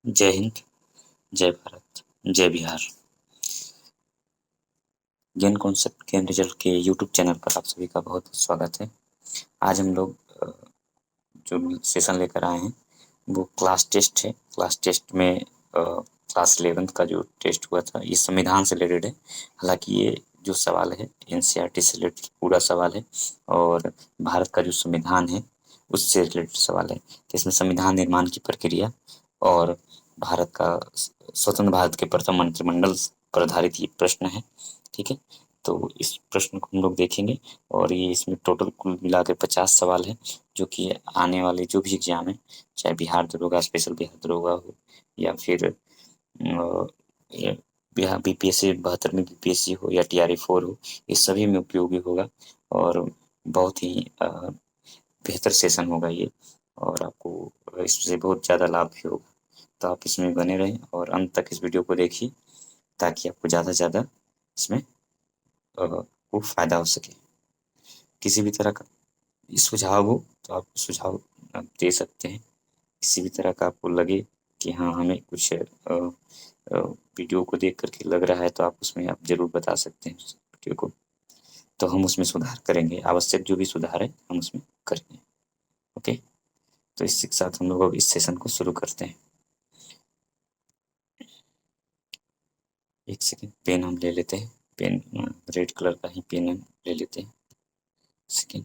जय हिंद, जय भारत, जय Bihar. Gain concept gain result के यूट्यूब चैनल पर आप सभी का बहुत स्वागत है। आज हम लोग जो सेशन लेकर आए हैं वो क्लास टेस्ट है। क्लास टेस्ट में क्लास 11th का जो टेस्ट हुआ था ये संविधान से रिलेटेड है। हालांकि ये जो सवाल है एनसीईआरटी से रिलेटेड पूरा सवाल है और भारत का जो संविधान है उससे रिलेटेड सवाल है। तो इसमें संविधान निर्माण की प्रक्रिया और भारत का स्वतंत्र भारत के प्रथम मंत्रिमंडल पर आधारित ये प्रश्न है। ठीक है, तो इस प्रश्न को हम लोग देखेंगे और ये इसमें टोटल कुल मिला के 50 सवाल है जो कि आने वाले जो भी एग्जाम है, चाहे बिहार दरोगा, स्पेशल बिहार दरोगा हो या फिर बिहार बीपीएससी 72 में बीपीएससी हो या TRE 4 हो, इस सभी में उपयोगी होगा और बहुत ही बेहतर सेशन होगा ये और आपको इससे बहुत ज़्यादा लाभ भी होगा। तो आप इसमें बने रहें और अंत तक इस वीडियो को देखिए ताकि आपको ज़्यादा से ज़्यादा इसमें को फ़ायदा हो सके। किसी भी तरह का सुझाव हो तो आप सुझाव दे सकते हैं। किसी भी तरह का आपको लगे कि हाँ हमें कुछ वीडियो को देख करके लग रहा है तो आप उसमें आप ज़रूर बता सकते हैं उस वीडियो को, तो हम उसमें सुधार करेंगे। आवश्यक जो भी सुधार है हम उसमें करेंगे। ओके, तो इसी के साथ हम लोग अब इस सेशन को शुरू करते हैं। एक सेकेंड, पेन हम ले लेते हैं। पेन रेड कलर का ही पेन हम ले लेते हैं। सेकेंड,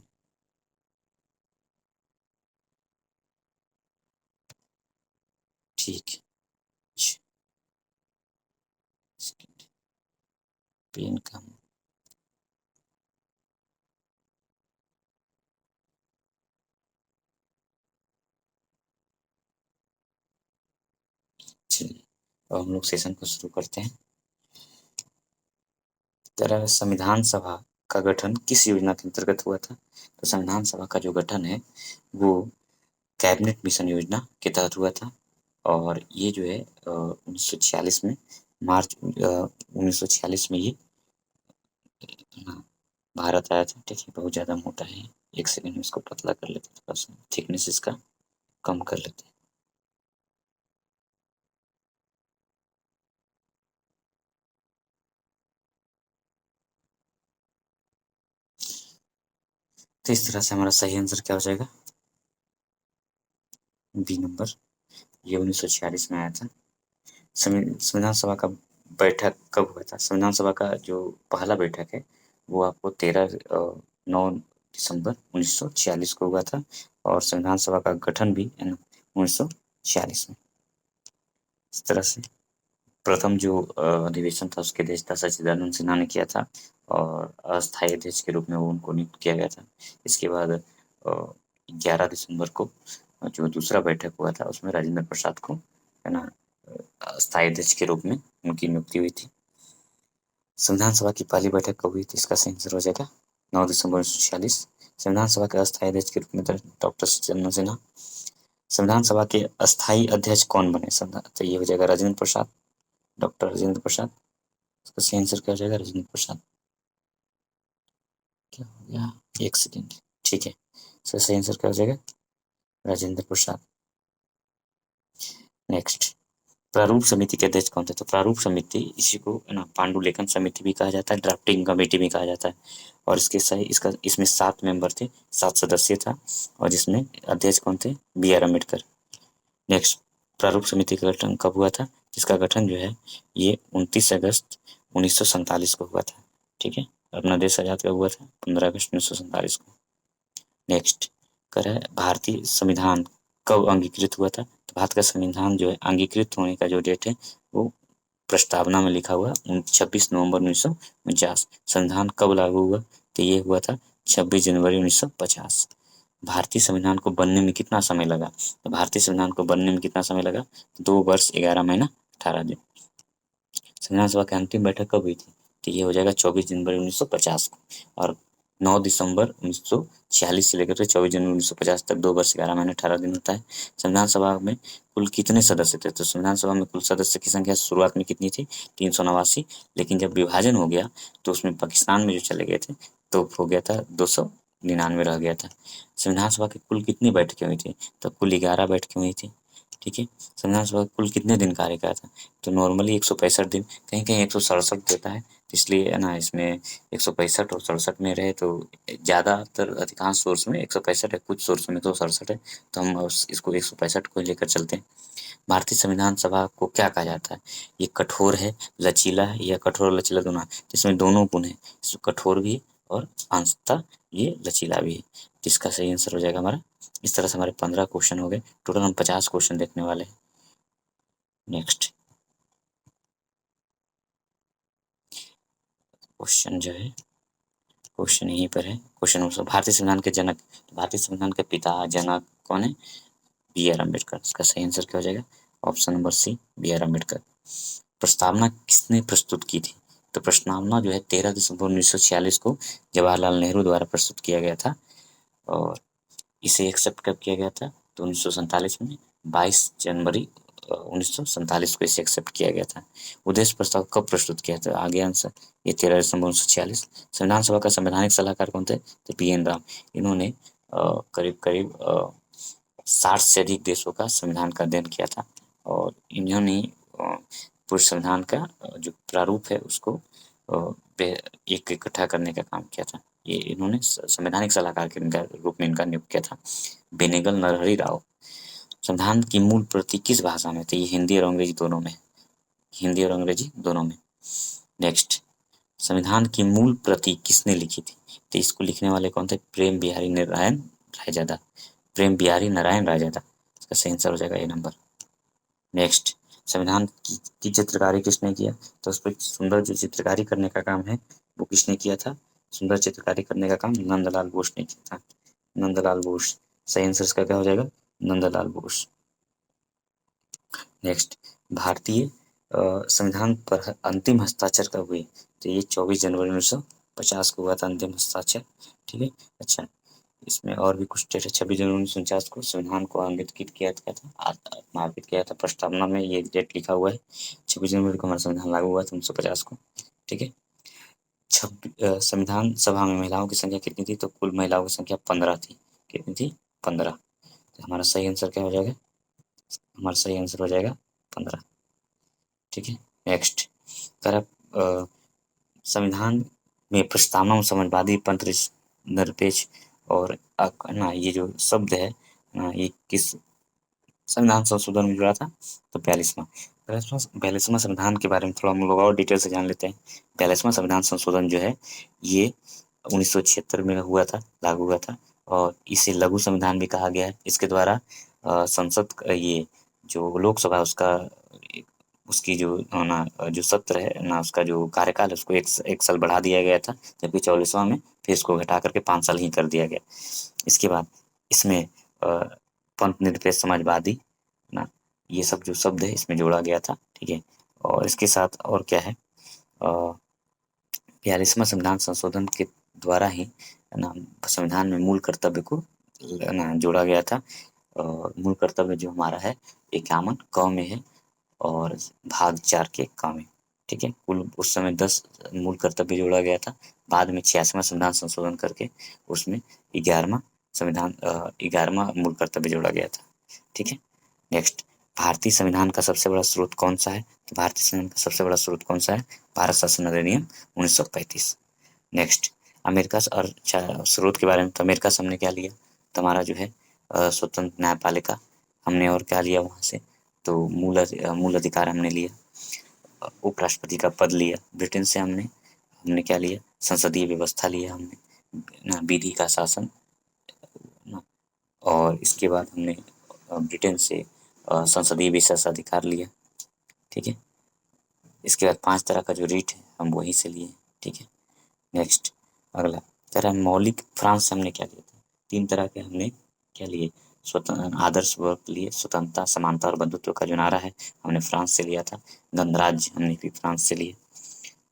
ठीक है। सेकेंड, पेन का चलिए अब हम लोग सेशन को शुरू करते हैं। तरह संविधान सभा का गठन किस योजना के अंतर्गत हुआ था? तो संविधान सभा का जो गठन है वो कैबिनेट मिशन योजना के तहत हुआ था और ये जो है 1946 में मार्च 1946 में ये हाँ, भारत आया था। ठीक है, बहुत ज़्यादा मोटा है। एक सेकंड में इसको पतला कर लेते हैं, थोड़ा सा थिकनेस इसका कम कर लेते हैं। तो इस तरह से हमारा सही आंसर क्या हो जाएगा? B number. ये 1946 में आया था। संविधान सभा का बैठक कब हुआ था? संविधान सभा का जो पहला बैठक है वो आपको 9 दिसंबर 1946 को हुआ था और संविधान सभा का गठन भी 1946 में। इस तरह से प्रथम जो अधिवेशन था उसके अध्यक्षता सच्चिदानंद सिन्हा ने किया था और अस्थायी अध्यक्ष के रूप में वो उनको नियुक्त किया गया था। इसके बाद 11 दिसंबर को जो दूसरा बैठक हुआ था उसमें राजेंद्र प्रसाद को है ना अस्थायी अध्यक्ष के रूप में उनकी नियुक्ति हुई थी। संविधान सभा की पहली बैठक कब हुई थी? इसका सही आंसर हो जाएगा 9 दिसंबर 1946। संविधान सभा के अस्थायी अध्यक्ष के रूप में डॉक्टर सच्चिदानंद सिन्हा। संविधान सभा के अस्थायी अध्यक्ष कौन बने? तो ये हो जाएगा राजेंद्र प्रसाद, डॉक्टर राजेंद्र प्रसाद। इसका सही आंसर क्या हो जाएगा? राजेंद्र प्रसाद। क्या हो गया? एक सेकेंड, ठीक है। इसका सही आंसर क्या हो जाएगा? राजेंद्र प्रसाद। नेक्स्ट, प्रारूप समिति के अध्यक्ष कौन थे? तो प्रारूप समिति इसी को है ना पांडुलेखन समिति भी कहा जाता है, ड्राफ्टिंग कमेटी भी कहा जाता है और इसमें 7 मेंबर थे, 7 सदस्य था और जिसमें अध्यक्ष कौन थे? BR अम्बेडकर। नेक्स्ट, प्रारूप समिति का गठन कब हुआ था? जिसका गठन जो है ये 29 अगस्त 1947 को हुआ था। ठीक है, अपना देश आजाद कब हुआ था? 15 अगस्त 1947 को। नेक्स्ट कर है भारतीय संविधान कब अंगीकृत हुआ था? तो भारत का संविधान जो है अंगीकृत होने का जो डेट है वो प्रस्तावना में लिखा हुआ 26 नवंबर 1949। संविधान कब लागू हुआ? तो ये हुआ था 26 जनवरी 1950। भारतीय संविधान को बनने में कितना समय लगा? तो भारतीय संविधान को बनने में कितना समय लगा? 2 वर्ष 11 महीना 18 दिन। संविधान सभा की अंतिम बैठक कब हुई थी? तो ये हो जाएगा 24 जनवरी 1950 को और 9 दिसंबर 1946 से लेकर 24 जनवरी 1950 तक 2 वर्ष 11 महीने 18 दिन होता है। संविधान सभा में कुल कितने सदस्य थे? तो संविधान सभा में कुल सदस्य की संख्या शुरुआत में कितनी थी? 389। लेकिन जब विभाजन हो गया तो उसमें पाकिस्तान में जो चले गए थे तो हो गया था 299 रह गया था। संविधान सभा की कुल कितनी बैठकें हुई थी? तो कुल 11 बैठकें हुई थी। ठीक है। संविधान सभा कुल कितने दिन कार्य करता है? तो नॉर्मली 165 दिन, कहीं कहीं 167 देता है, तो इसलिए है ना, इसमें 165 और 67 में रहे तो ज़्यादातर अधिकांश सोर्स में 165 है, कुछ सोर्स में तो 67 है, तो हम इसको 165 को लेकर चलते हैं। भारतीय संविधान सभा को क्या कहा जाता है? ये कठोर है, लचीला है, या कठोर और लचीला दोनों है? इसमें दोनों गुण है, इसमें कठोर भी है और अंशतः ये लचीला भी है। तो इसका सही आंसर हो जाएगा हमारा। इस तरह से हमारे 15 क्वेश्चन हो गए, टोटल हम 50 क्वेश्चन देखने वाले हैं। नेक्स्ट क्वेश्चन जो है, क्वेश्चन यहीं पर है। क्वेश्चन नंबर भारतीय संविधान के जनक, भारतीय संविधान के पिता जनक कौन है? B R Ambedkar. इसका सही आंसर क्या हो जाएगा? Option number C, B R Ambedkar. प्रस्तावना किसने प्रस्तुत की थी? तो प्रस्तावना जो है 13 दिसंबर 1946 को जवाहरलाल नेहरू द्वारा प्रस्तुत किया गया था, और इसे एक्सेप्ट कब किया गया था? तो 1947 में 22 जनवरी 1947 को इसे एक्सेप्ट किया गया था। उद्देश्य प्रस्ताव कब प्रस्तुत किया था? आगे आंसर, ये 13 दिसंबर 1946। संविधान सभा का संवैधानिक सलाहकार कौन थे? तो पी एन राम। इन्होंने करीब करीब 60 से अधिक देशों का संविधान का अध्ययन किया था, और इन्होंने पूरे संविधान का जो प्रारूप है उसको एक इकट्ठा करने का काम किया था। ये इन्होंने संवैधानिक सलाहकार के रूप में इनका नियुक्त किया था, बेनेगल नरहरि राव। संविधान की मूल प्रति किस भाषा में थी? ये हिंदी और अंग्रेजी दोनों में, हिंदी और अंग्रेजी दोनों में। नेक्स्ट, संविधान की मूल प्रति किसने लिखी थी? तो इसको लिखने वाले कौन थे? प्रेम बिहारी नारायण रायजादा। प्रेम बिहारी नारायण रायजादा, इसका सही आंसर हो जाएगा ए नंबर। नेक्स्ट, संविधान की चित्रकारी किसने किया? तो उस पर सुंदर जो चित्रकारी करने का काम है वो किसने किया था? सुंदर चित्रकारी करने का काम नंदलाल बोस ने किया था। नंदलाल बोस, सही आंसर इसका क्या हो जाएगा? नंदलाल बोस। नेक्स्ट, भारतीय संविधान पर अंतिम हस्ताक्षर कब हुए? तो ये 24 जनवरी 1950 को हुआ था अंतिम हस्ताक्षर। ठीक है। अच्छा, इसमें और भी कुछ डेट है। 26 जनवरी 1949 को संविधान को अंकित किया गया था, नामित किया था। प्रस्तावना में ये डेट लिखा हुआ है, 26 जनवरी को हमारा संविधान लागू हुआ था 1950 को। ठीक है। संविधान सभा में महिलाओं की संख्या कितनी थी? तो कुल महिलाओं की संख्या 15 थी। कितनी थी? 15। तो हमारा सही आंसर क्या हो जाएगा? हमारा सही आंसर हो जाएगा 15। ठीक है। नेक्स्ट, तरफ संविधान में प्रस्तावना में समाजवादी, पंथ निरपेक्ष और ना, ये जो शब्द है ना, ये किस संविधान संशोधन में जुड़ा था? तो 42वां। 42वां संविधान के बारे में थोड़ा हम लोग और डिटेल से जान लेते हैं। 42वां संविधान संशोधन जो है ये 1976 में हुआ था, लागू हुआ था, और इसे लघु संविधान भी कहा गया है। इसके द्वारा संसद ये जो लोकसभा उसका उसकी जो ना जो सत्र है ना, उसका जो कार्यकाल है उसको एक साल बढ़ा दिया गया था, जबकि 44वां में फिर इसको घटा करके 5 साल ही कर दिया गया। इसके बाद इसमें पंथ निरपेक्ष, समाजवादी ना, ये सब जो शब्द है इसमें जोड़ा गया था। ठीक है। और इसके साथ और क्या है, 42वां संविधान संशोधन के द्वारा ही ना संविधान में मूल कर्तव्य को ना जोड़ा गया था। मूल कर्तव्य जो हमारा है 51 क में है, और भाग 4 के क में। ठीक है। कुल उस समय 10 मूल कर्तव्य जोड़ा गया था, बाद में 86वां संविधान संशोधन करके उसमें 11वां संविधान 11वां मूल कर्तव्य जोड़ा गया था। ठीक है। नेक्स्ट, भारतीय संविधान का सबसे बड़ा स्रोत कौन सा है? तो भारतीय संविधान का सबसे बड़ा स्रोत कौन सा है? भारत शासन अधिनियम 1935। नेक्स्ट, अमेरिका से, और स्रोत के बारे में, तो अमेरिका से हमने क्या लिया? तो हमारा जो है स्वतंत्र न्यायपालिका हमने, और क्या लिया वहाँ से? तो मूल अधिकार हमने लिया। उपराष्ट्रपति का पद लिया। ब्रिटेन से हमने हमने क्या लिया? संसदीय व्यवस्था लिया हमने ना, विधि का शासन ना, और इसके बाद हमने ब्रिटेन से संसदीय विशेषाधिकार लिया। ठीक है। इसके बाद 5 तरह का जो रीट है हम वहीं से लिए। ठीक है। नेक्स्ट, अगला तरह मौलिक, फ्रांस से हमने क्या लिया था? 3 तरह के हमने क्या लिए? स्वतंत्र आदर्श वर्ग लिए, स्वतंत्रता, समानता और बंधुत्व का जो नारा है हमने फ्रांस से लिया था। गणराज्य हमने भी फ्रांस से लिए।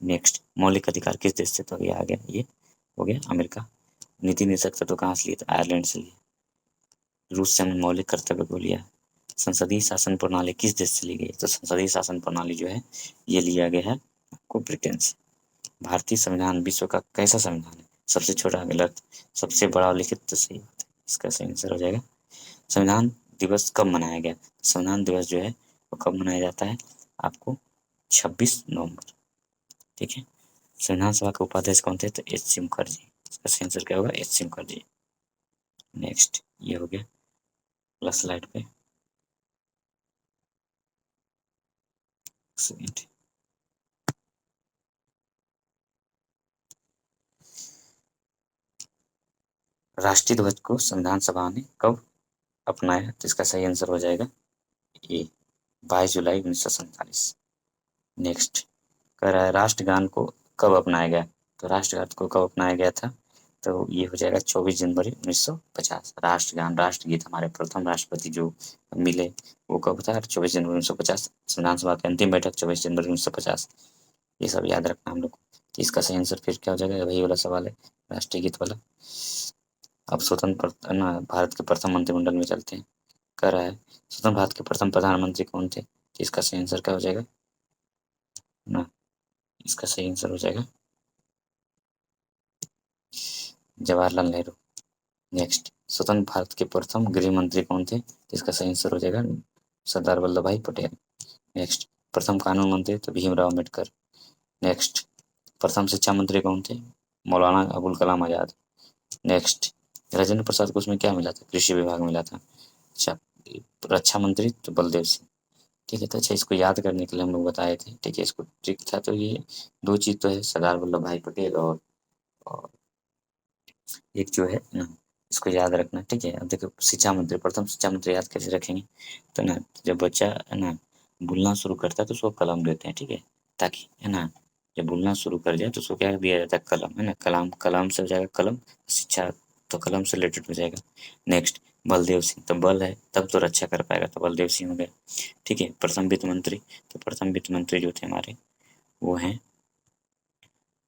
नेक्स्ट, मौलिक अधिकार किस देश से? तो ये आ गया, ये हो गया अमेरिका। नीति निषेधक तो कहाँ से लिए? तो आयरलैंड से लिए। रूस से हमने मौलिक कर्तव्य को लिया। संसदीय शासन प्रणाली किस देश से ली गई? तो संसदीय शासन प्रणाली जो है ये लिया गया है आपको ब्रिटेन से। भारतीय संविधान विश्व का कैसा संविधान है? सबसे छोटा, गलत। सबसे बड़ा लिखित, तो सही बात है। इसका सही आंसर हो जाएगा, संविधान दिवस कब मनाया गया? संविधान दिवस जो है वो कब मनाया जाता है? आपको 26 नवंबर। ठीक है। संविधान सभा के उपाध्यक्ष कौन थे? तो एच सी मुखर्जी। इसका सही आंसर क्या होगा? H C Mukherjee. नेक्स्ट ये हो गया प्लस स्लाइड पे। सेकंड, राष्ट्रीय ध्वज को संविधान सभा ने कब अपनाया? तो इसका सही आंसर हो जाएगा ए 22 जुलाई 1947। नेक्स्ट कह रहा है राष्ट्रगान को कब अपनाया गया? तो राष्ट्रगान को कब अपनाया गया था? तो ये हो जाएगा 24 जनवरी 1950। राष्ट्रगान राष्ट्रगीत हमारे प्रथम राष्ट्रपति जो मिले वो कब था? 24 जनवरी 1950। संविधान सभा की अंतिम बैठक 24 जनवरी 1950। ये सब याद रखना हम लोग को। तो इसका सही आंसर फिर क्या हो जाएगा? वही वाला सवाल है, राष्ट्रीय गीत वाला। अब स्वतंत्र ना भारत के प्रथम मंत्रिमंडल में चलते हैं। कह रहा है स्वतंत्र भारत के प्रथम प्रधानमंत्री कौन थे? तो इसका सही आंसर क्या हो जाएगा ना? इसका सही आंसर हो जाएगा जवाहरलाल नेहरू। नेक्स्ट स्वतंत्र भारत के प्रथम गृह मंत्री कौन थे? तो इसका सही आंसर हो जाएगा सरदार वल्लभ भाई पटेल। नेक्स्ट प्रथम कानून मंत्री तो भीमराव अम्बेडकर। नेक्स्ट प्रथम शिक्षा मंत्री कौन थे? मौलाना अबुल कलाम आजाद। नेक्स्ट राजेंद्र प्रसाद को उसमें क्या मिला था? कृषि विभाग मिला था। अच्छा रक्षा मंत्री तो बलदेव सिंह। ठीक है। तो अच्छा इसको याद करने के लिए हम लोग बताए थे। ठीक है। इसको ट्रिक था तो ये दो चीज़ तो है, सरदार वल्लभ भाई पटेल और एक जो है ना, इसको याद रखना। ठीक है। अब देखो शिक्षा मंत्री, प्रथम शिक्षा मंत्री याद कैसे रखेंगे? तो ना जब बच्चा है ना बोलना शुरू करता है तो उसको कलम देते हैं। ठीक है। ताकि है ना जब बोलना शुरू कर जाए तो उसको क्या दिया जाता है? कलम। है ना कलाम, कलाम से हो जाएगा कलम। शिक्षा तो कलम से रिलेटेड हो जाएगा। नेक्स्ट बलदेव सिंह तो बल है तब तो रक्षा कर पाएगा, तो बलदेव सिंह हो गया। ठीक है। प्रथम वित्त मंत्री तो प्रथम वित्त मंत्री जो थे हमारे वो हैं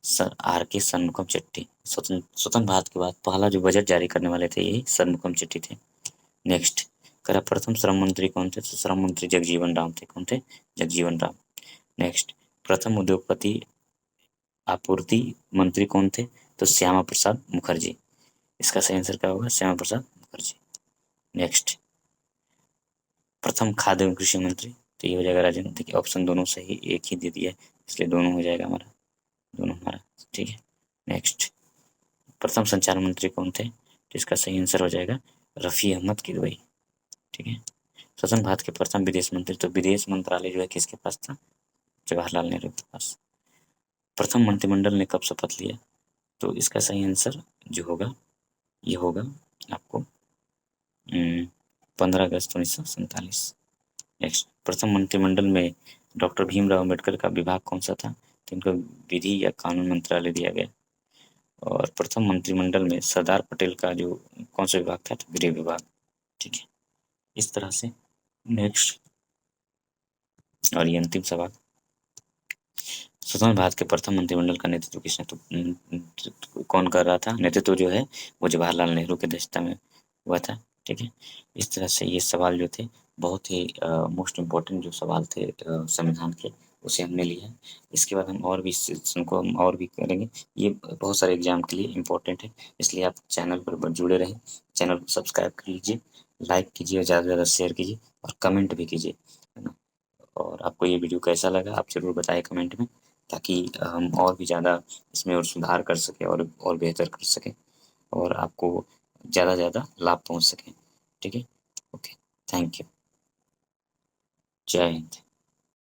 सर आर के शनमुखम चेट्टी। स्वतंत्र भारत के बाद पहला जो बजट जारी करने वाले थे यही शनमुखम चेट्टी थे। नेक्स्ट करा प्रथम श्रम मंत्री कौन थे? तो श्रम मंत्री जगजीवन राम थे। कौन थे? जगजीवन राम। नेक्स्ट प्रथम उद्योगपति आपूर्ति मंत्री कौन थे? तो श्यामा प्रसाद मुखर्जी। इसका सही आंसर क्या होगा? श्यामा प्रसाद मुखर्जी। नेक्स्ट प्रथम खाद्य एवं कृषि मंत्री तो ये हो जाएगा राजेंद्र। देखिए ऑप्शन दोनों सही, एक ही दे दिया है इसलिए दोनों हो जाएगा हमारा, दोनों हमारा। ठीक है। नेक्स्ट प्रथम संचार मंत्री कौन थे? तो इसका सही आंसर हो जाएगा रफ़ी अहमद किदवई। ठीक है। स्वतंत्र भारत के प्रथम विदेश मंत्री तो विदेश मंत्रालय जो है किसके पास था? जवाहरलाल नेहरू के पास। प्रथम मंत्रिमंडल ने कब शपथ लिया? तो इसका सही आंसर जो होगा ये होगा आपको 15 अगस्त 1947। नेक्स्ट प्रथम मंत्रिमंडल में डॉक्टर भीमराव अम्बेडकर का विभाग कौन सा था? तो इनको विधि या कानून मंत्रालय दिया गया। और प्रथम मंत्रिमंडल में सरदार पटेल का जो कौन सा विभाग था? तो गृह विभाग। ठीक है। इस तरह से नेक्स्ट और ये अंतिम सवाल, स्वतंत्र भारत के प्रथम मंत्रिमंडल का नेतृत्व किसने तो कौन कर रहा था? नेतृत्व जो है वो जवाहरलाल नेहरू की अध्यक्षता में हुआ था। ठीक है। इस तरह से ये सवाल जो थे बहुत ही मोस्ट इम्पोर्टेंट जो सवाल थे संविधान के, उसे हमने लिया। इसके बाद हम और भी उनको हम और भी करेंगे। ये बहुत सारे एग्जाम के लिए इम्पोर्टेंट है, इसलिए आप चैनल पर जुड़े रहें। चैनल को सब्सक्राइब कर लीजिए, लाइक कीजिए, ज़्यादा से ज़्यादा शेयर कीजिए और कमेंट भी कीजिए, है ना। और आपको ये वीडियो कैसा लगा आप ज़रूर बताएं कमेंट में, ताकि हम और भी ज़्यादा इसमें और सुधार कर सकें और बेहतर कर सकें और आपको ज़्यादा से ज़्यादा लाभ पहुँच सके। ठीक है। ओके। Thank you. जय हिंद।